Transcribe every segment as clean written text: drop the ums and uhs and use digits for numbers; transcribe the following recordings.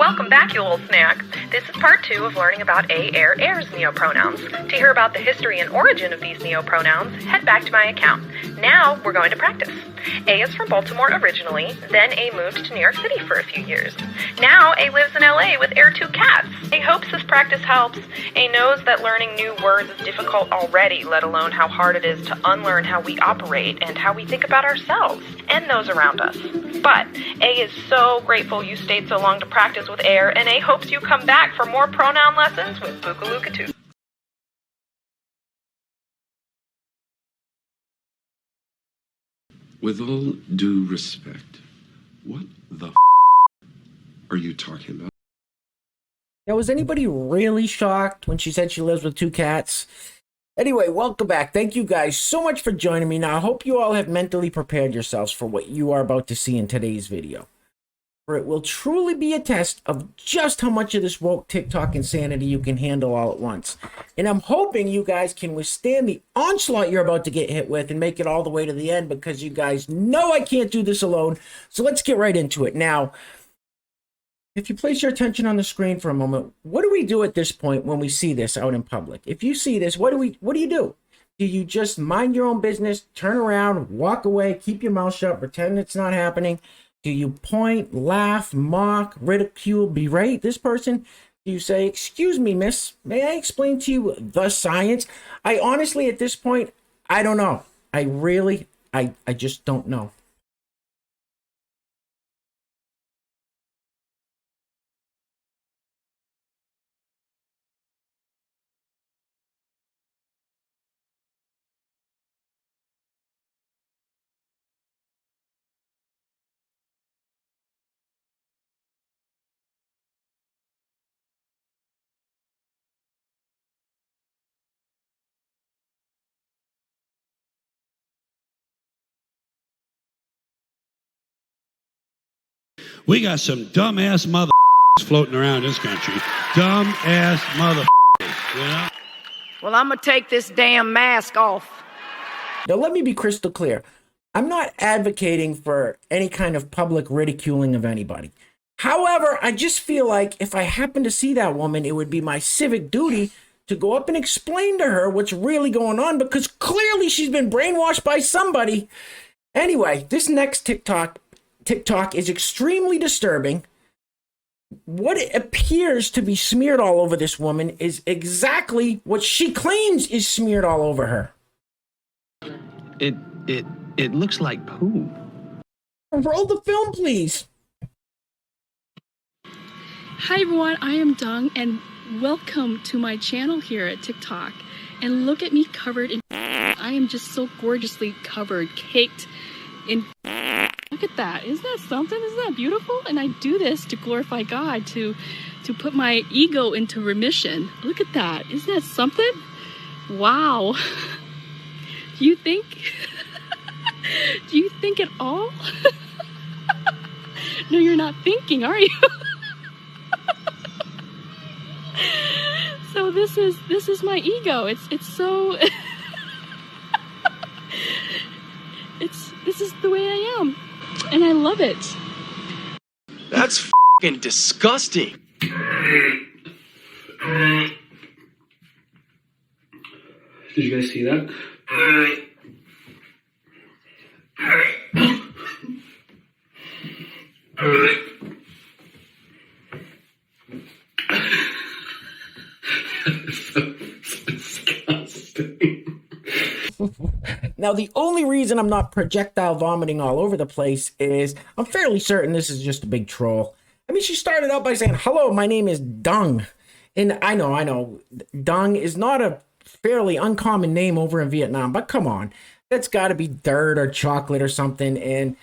Welcome back, you old snack. This is part 2 of learning about airs neopronouns. To hear about the history and origin of these neopronouns, head back to my account. Now we're going to practice. A is from Baltimore originally, then A moved to New York City for a few years. Now A lives in LA with 2 cats. A hopes this practice helps. A knows that learning new words is difficult already, let alone how hard it is to unlearn how we operate and how we think about ourselves and those around us. But A is so grateful you stayed so long to practice with air, and A hopes you come back for more pronoun lessons with Boogaloo. With all due respect, what the are you talking about? Now, was anybody really shocked when she said she lives with 2 cats? Anyway, welcome back. Thank you guys so much for joining me. Now, I hope you all have mentally prepared yourselves for what you are about to see in today's video. For it will truly be a test of just how much of this woke TikTok insanity you can handle all at once. And I'm hoping you guys can withstand the onslaught you're about to get hit with and make it all the way to the end, because you guys know I can't do this alone. So let's get right into it. Now, if you place your attention on the screen for a moment, what do we do at this point when we see this out in public? If you see this, what do you do? Do you just mind your own business, turn around, walk away, keep your mouth shut, pretend it's not happening? Do you point, laugh, mock, ridicule, berate this person? Do you say, "Excuse me, miss, may I explain to you the science?" I honestly, at this point, I don't know. I just don't know. We got some dumbass mother floating around this country. Dumbass mother, you know? Well, I'm going to take this damn mask off. Now, let me be crystal clear. I'm not advocating for any kind of public ridiculing of anybody. However, I just feel like if I happen to see that woman, it would be my civic duty to go up and explain to her what's really going on, because clearly she's been brainwashed by somebody. Anyway, this next TikTok is extremely disturbing. What it appears to be smeared all over this woman is exactly what she claims is smeared all over her. It looks like poo. Roll the film, please. Hi everyone, I am Dung, and welcome to my channel here at TikTok. And look at me covered in I am just so gorgeously covered, caked in Look at that. Isn't that something? Isn't that beautiful? And I do this to glorify God, to put my ego into remission. Look at that. Isn't that something? Wow. Do you think? Do you think at all? No, you're not thinking, are you? So this is my ego. It's so this is the way I am. And I love it. That's f***ing disgusting. Did you guys see that? That's so disgusting. Now, the only reason I'm not projectile vomiting all over the place is I'm fairly certain this is just a big troll. I mean, she started out by saying, "Hello, my name is Dung." And I know, Dung is not a fairly uncommon name over in Vietnam, but come on. That's got to be dirt or chocolate or something. And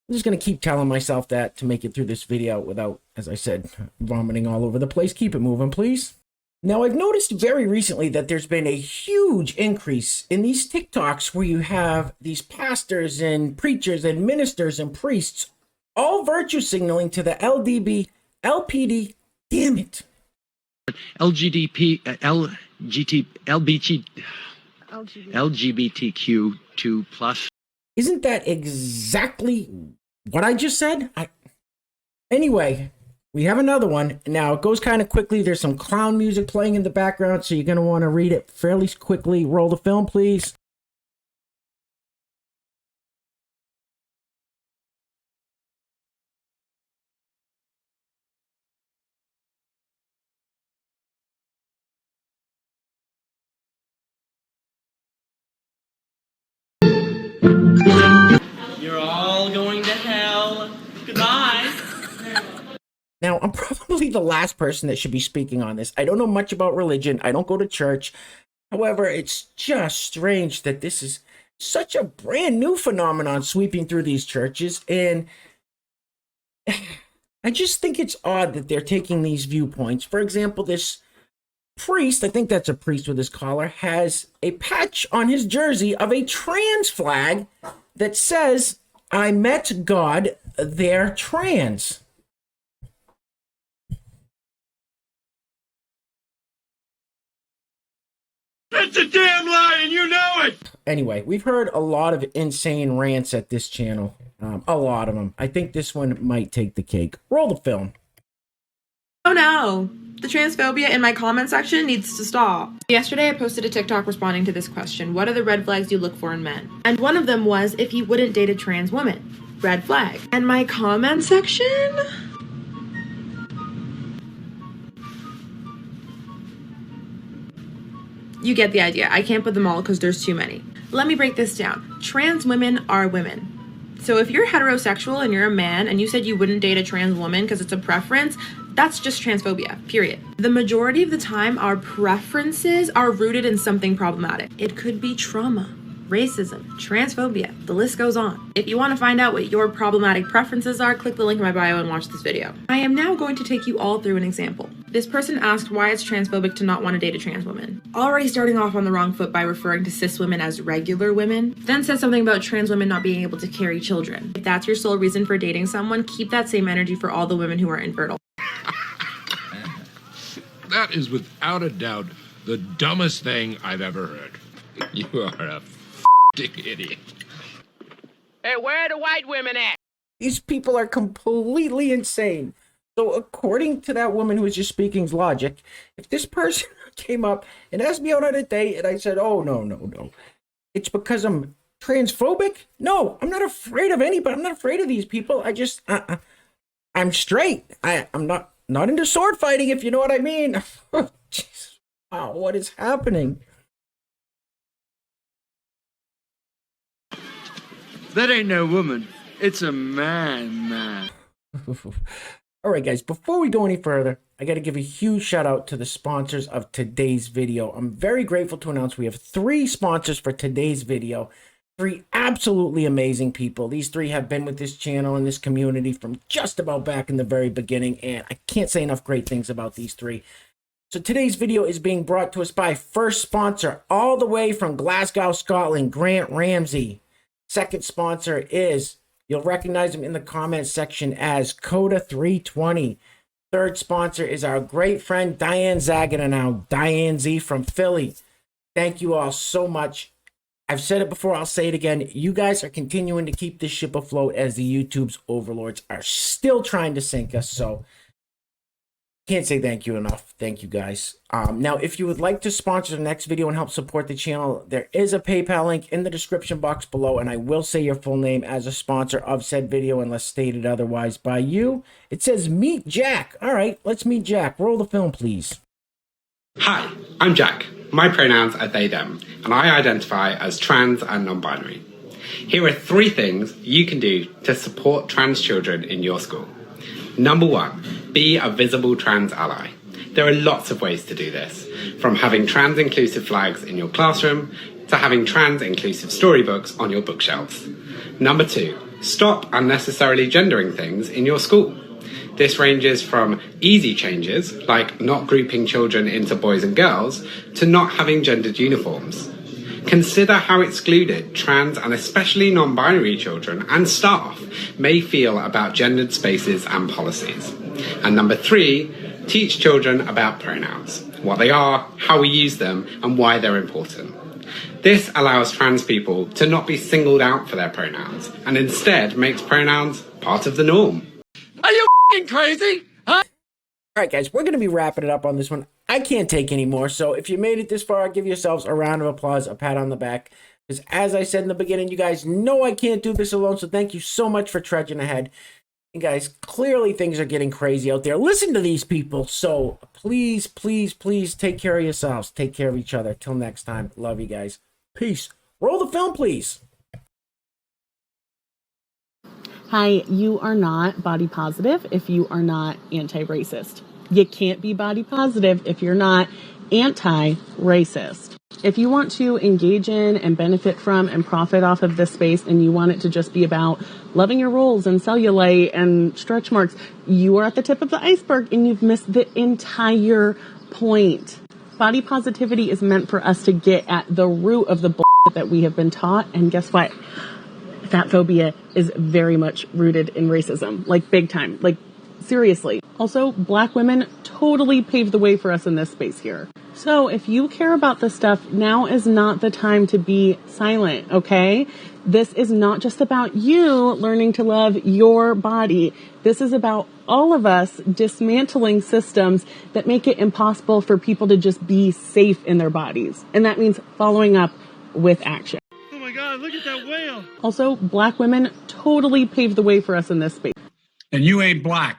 I'm just going to keep telling myself that to make it through this video without, as I said, vomiting all over the place. Keep it moving, please. Now, I've noticed very recently that there's been a huge increase in these TikToks where you have these pastors and preachers and ministers and priests all virtue signaling to the LPD, damn it. LGBTQ2 plus. Isn't that exactly what I just said? Anyway, we have another one. Now, it goes kind of quickly. There's some clown music playing in the background, so you're going to want to read it fairly quickly. Roll the film, please. You're all going to hell. Goodbye. Now, I'm probably the last person that should be speaking on this. I don't know much about religion. I don't go to church. However, it's just strange that this is such a brand new phenomenon sweeping through these churches. And I just think it's odd that they're taking these viewpoints. For example, this priest, I think that's a priest with his collar, has a patch on his jersey of a trans flag that says, "I met God, they're trans." That's a damn lie, and you know it! Anyway, we've heard a lot of insane rants at this channel. A lot of them. I think this one might take the cake. Roll the film. Oh no! The transphobia in my comment section needs to stop. Yesterday I posted a TikTok responding to this question. What are the red flags you look for in men? And one of them was if he wouldn't date a trans woman. Red flag. And my comment section? You get the idea. I can't put them all because there's too many. Let me break this down. Trans women are women. So if you're heterosexual and you're a man and you said you wouldn't date a trans woman because it's a preference, that's just transphobia, period. The majority of the time, our preferences are rooted in something problematic. It could be trauma, racism, transphobia, the list goes on. If you want to find out what your problematic preferences are, click the link in my bio and watch this video. I am now going to take you all through an example. This person asked why it's transphobic to not want to date a trans woman. Already starting off on the wrong foot by referring to cis women as regular women, then said something about trans women not being able to carry children. If that's your sole reason for dating someone, keep that same energy for all the women who are infertile. That is without a doubt the dumbest thing I've ever heard. You are a f***ing idiot. Hey, where are the white women at? These people are completely insane. So according to that woman who was just speaking's logic, if this person came up and asked me out on a date and I said, oh, no, it's because I'm transphobic? No, I'm not afraid of anybody. I'm not afraid of these people. I just, I'm straight. I'm not into sword fighting, if you know what I mean. Jesus. Wow, what is happening? That ain't no woman. It's a man. All right, guys, before we go any further, I got to give a huge shout out to the sponsors of today's video. I'm very grateful to announce we have 3 sponsors for today's video. 3 absolutely amazing people. These 3 have been with this channel and this community from just about back in the very beginning, and I can't say enough great things about these 3. So today's video is being brought to us by first sponsor, all the way from Glasgow, Scotland, Grant Ramsey. Second sponsor is, you'll recognize him in the comments section as Coda320. Third sponsor is our great friend Diane Zagadanow, Diane Z from Philly. Thank you all so much. I've said it before, I'll say it again. You guys are continuing to keep this ship afloat as the YouTube's overlords are still trying to sink us. So can't say thank you enough. Thank you guys. Now, if you would like to sponsor the next video and help support the channel, there is a PayPal link in the description box below, and I will say your full name as a sponsor of said video unless stated otherwise by you. It says meet Jack. All right, let's meet Jack. Roll the film, please. Hi, I'm Jack. My pronouns are they, them, and I identify as trans and non-binary. Here are 3 things you can do to support trans children in your school. Number 1, be a visible trans ally. There are lots of ways to do this, from having trans inclusive flags in your classroom to having trans inclusive storybooks on your bookshelves. Number 2, stop unnecessarily gendering things in your school. This ranges from easy changes, like not grouping children into boys and girls, to not having gendered uniforms. Consider how excluded trans and especially non-binary children and staff may feel about gendered spaces and policies. And number 3, teach children about pronouns, what they are, how we use them, and why they're important. This allows trans people to not be singled out for their pronouns, and instead makes pronouns part of the norm. Are you f***ing crazy? Huh? All right, guys, we're going to be wrapping it up on this one. I can't take any more, so if you made it this far, give yourselves a round of applause, a pat on the back. Because as I said in the beginning, you guys know I can't do this alone, so thank you so much for trudging ahead. And guys, clearly things are getting crazy out there. Listen to these people. So please, please, please take care of yourselves. Take care of each other. Till next time. Love you guys. Peace. Roll the film, please. Hi, you are not body positive if you are not anti-racist. You can't be body positive if you're not anti-racist. If you want to engage in and benefit from and profit off of this space and you want it to just be about loving your rolls and cellulite and stretch marks, you are at the tip of the iceberg and you've missed the entire point. Body positivity is meant for us to get at the root of the bullshit that we have been taught, and guess what? Fat phobia is very much rooted in racism, like big time, like seriously. Also, Black women totally paved the way for us in this space here. So if you care about this stuff, now is not the time to be silent, okay? This is not just about you learning to love your body. This is about all of us dismantling systems that make it impossible for people to just be safe in their bodies. And that means following up with action. Oh my God, look at that whale. Also, Black women totally paved the way for us in this space. And you ain't black.